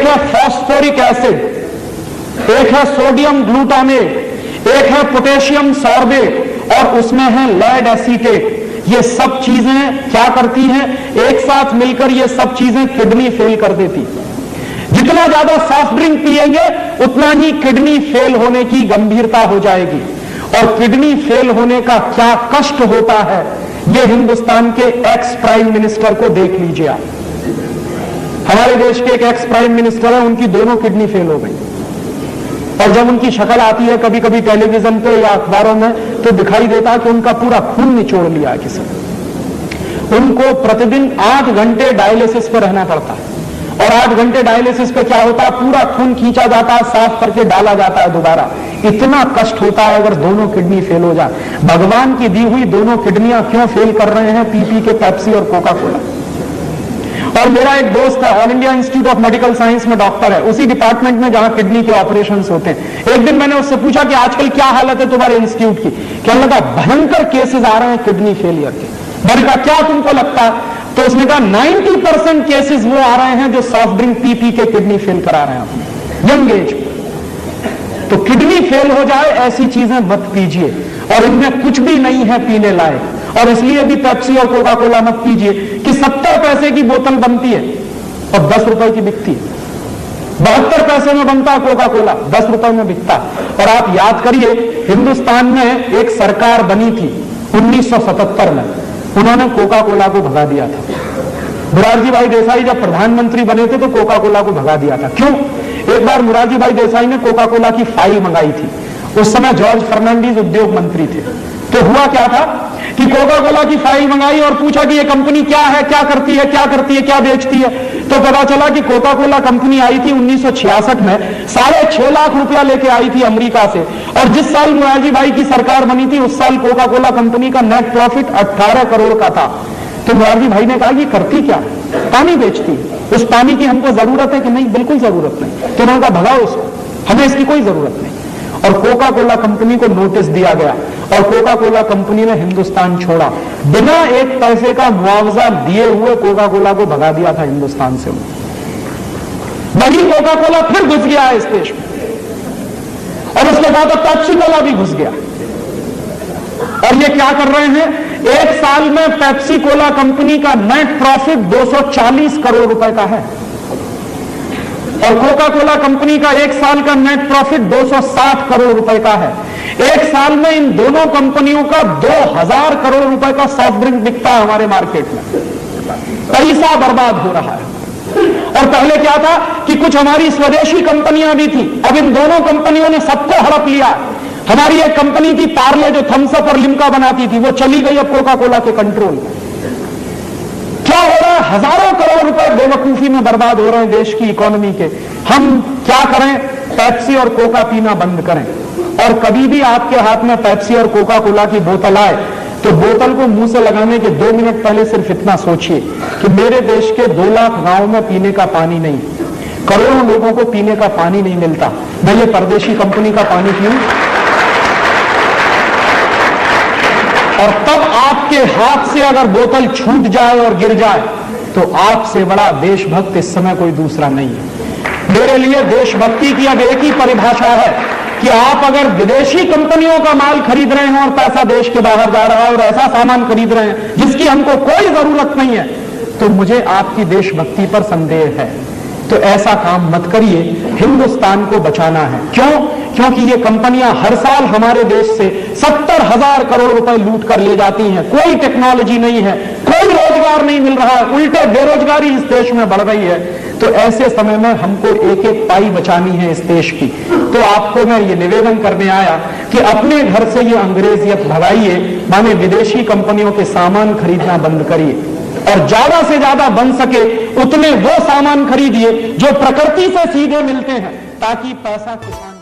एक है phosphoric acid, एक है सोडियम ग्लूटामेट, एक है पोटेशियम सॉर्बेट और उसमें है लेड एसीटेट। ये सब चीजें क्या करती हैं? एक साथ मिलकर ये सब चीजें किडनी फेल कर देती। जितना ज्यादा सॉफ्ट ड्रिंक पिएंगे उतना ही किडनी फेल होने की गंभीरता हो जाएगी। और किडनी फेल होने का क्या कष्ट होता है, ये हिंदुस्तान के एक्स प्राइम मिनिस्टर को देख लीजिए आप। हमारे देश के एक एक्स प्राइम मिनिस्टर है, उनकी दोनों किडनी फेल हो गई। और जब उनकी शक्ल आती है कभी कभी टेलीविजन पे या अखबारों में, तो दिखाई देता है कि उनका पूरा खून निचोड़ लिया है किसी ने। उनको प्रतिदिन 8 घंटे डायलिसिस पर रहना पड़ता है। और 8 घंटे डायलिसिस पे क्या होता है? पूरा खून खींचा जाता है, साफ करके डाला जाता है दोबारा। इतना कष्ट होता है अगर दोनों किडनी फेल हो जाए। भगवान की दी हुई दोनों किडनियां क्यों फेल कर रहे हैं? पी के पेप्सी और कोका कोला। और मेरा एक दोस्त है, all India institute of medical science में डॉक्टर है, उसी डिपार्टमेंट में जहां किडनी के ऑपरेशंस होते हैं। एक दिन मैंने उससे पूछा कि आजकल क्या हालत है तुम्हारे इंस्टीट्यूट की? क्या लगा? भयंकर केसेस आ रहे हैं किडनी फेलियर के। मैंने कहा क्या तुमको लगता है? तो उसने कहा 90% केसेस वो आ रहे हैं जो सॉफ्ट ड्रिंक पी के किडनी फेल करा रहे हैं यंग एज। तो किडनी फेल हो जाए ऐसी चीजें मत पीजिए, और इनमें कुछ भी नहीं है पीने लायक। और इसलिए भी पेप्सी और कोका कोला मत पीजिए कि 70 पैसे की बोतल बनती है और 10 रुपए की बिकती है। 72 पैसे में बनता है कोका कोला, 10 रुपए में बिकता है। और आप याद करिए, हिंदुस्तान में एक सरकार बनी थी 1977 में, उन्होंने कोका कोला को भगा दिया था। मोरारजी भाई देसाई जब प्रधानमंत्री बने थे तो कोका कोला को भगा दिया था। क्यों? एक बार मोरारजी भाई देसाई ने कोका कोला की फाइल मंगाई थी। उस समय जॉर्ज फर्नांडीज उद्योग मंत्री थे। तो हुआ क्या था कि कोका कोला की फाइल मंगाई और पूछा कि ये कंपनी क्या है, क्या करती है, क्या करती है, क्या बेचती है। तो पता चला कि कोका कोला कंपनी आई थी 1966 में, 6.5 लाख रुपया लेके आई थी अमेरिका से। और जिस साल मोरारजी भाई की सरकार बनी थी उस साल कोका कोला कंपनी का नेट प्रॉफिट 18 करोड़ का था। तो मोरारजी भाई ने कहा ये करती क्या? पानी बेचती। उस पानी की हमको जरूरत है कि नहीं? बिल्कुल जरूरत नहीं। तो उन्होंने कहा भगाओ उसको, हमें इसकी कोई जरूरत नहीं। और कोका कोला कंपनी को नोटिस दिया गया और कोका कोला कंपनी ने हिंदुस्तान छोड़ा। बिना 1 पैसे का मुआवजा दिए हुए कोका कोला को भगा दिया था हिंदुस्तान से। वही कोका कोला फिर घुस गया है इस देश में, और उसके बाद अब पेप्सी कोला भी घुस गया। और ये क्या कर रहे हैं? एक साल में पेप्सी कोला कंपनी का नेट प्रॉफिट 240 करोड़ रुपए का है, और कोका कोला कंपनी का एक साल का नेट प्रॉफिट 260 करोड़ रुपए का है। एक साल में इन दोनों कंपनियों का 2000 करोड़ रुपए का सॉफ्ट ड्रिंक बिकता है हमारे मार्केट में। पैसा बर्बाद हो रहा है। और पहले क्या था कि कुछ हमारी स्वदेशी कंपनियां भी थी, अब इन दोनों कंपनियों ने सबको हड़प लिया। हमारी एक कंपनी थी पार्ले जो थम्स अप और लिम्का बनाती थी, वो चली गई अब कोका कोला के कंट्रोल में। क्या हो रहा है? हजारों करोड़ रुपए बेवकूफी में बर्बाद हो रहे हैं देश की इकोनॉमी के। हम क्या करें? पेप्सी और कोका पीना बंद करें। और कभी भी आपके हाथ में पेप्सी और कोका कोला की बोतल आए तो बोतल को मुंह से लगाने के 2 मिनट पहले सिर्फ इतना सोचिए कि मेरे देश के 2 लाख गांवों में पीने का पानी नहीं, करोड़ों लोगों को पीने का पानी नहीं मिलता। मैं ये परदेशी कंपनी का पानी पीऊं? और तब आपके हाथ से अगर बोतल छूट जाए और गिर जाए तो आपसे बड़ा देशभक्त इस समय कोई दूसरा नहीं है। मेरे लिए देशभक्ति की अब एक ही परिभाषा है कि आप अगर विदेशी कंपनियों का माल खरीद रहे हैं और पैसा देश के बाहर जा रहा है और ऐसा सामान खरीद रहे हैं जिसकी हमको कोई जरूरत नहीं है, तो मुझे आपकी देशभक्ति पर संदेह है। तो ऐसा काम मत करिए, हिंदुस्तान को बचाना है। क्यों? क्योंकि ये कंपनियां हर साल हमारे देश से 70,000 करोड़ रुपए लूट कर ले जाती हैं। कोई टेक्नोलॉजी नहीं है, कोई रोजगार नहीं मिल रहा है, उल्टे बेरोजगारी इस देश में बढ़ रही है। तो ऐसे समय में हमको एक एक पाई बचानी है इस देश की। तो आपको मैं ये निवेदन करने आया कि अपने घर से ये अंग्रेजियत भगाइए, माने विदेशी कंपनियों के सामान खरीदना बंद करिए और ज्यादा से ज्यादा बन सके उतने वो सामान खरीदिए जो प्रकृति से सीधे मिलते हैं, ताकि पैसा किसान